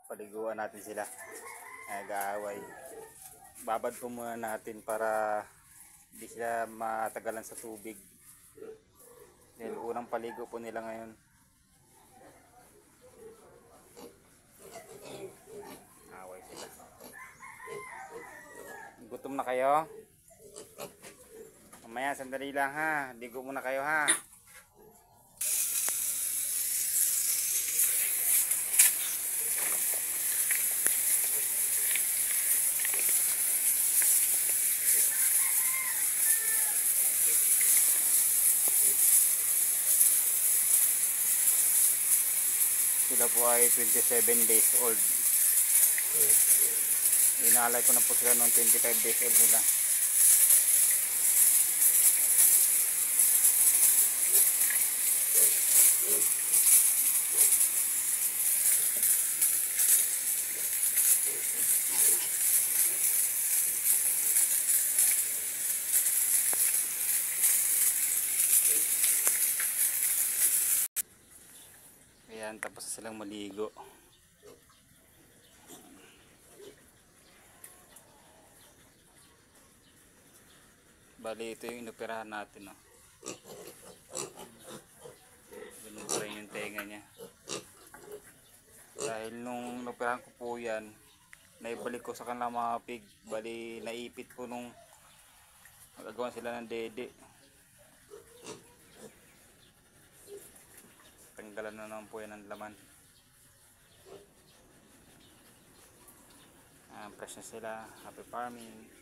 paliguan natin sila. Nag-aaway. Babad po muna natin para hindi sila matagalan sa tubig. Dahil unang paligo po nila ngayon. Away sila. Gutom na kayo? Mamaya sandali lang ha. Ligo muna kayo ha. Sila po ay 27 days old. Inalay ko na po sila noong 25 days old nila. Ayan, tapos na silang maligo. Bali, ito yung inoperahan natin, no? Ganun pa rin yung tenga niya. Dahil nung inoperahan ko po yan, naibalik ko sa kanilang mga pig. Bali, naipit ko nung magagawan sila ng dede. Tanggalan na naman po yan ng laman. Fresh na sila. Happy farming.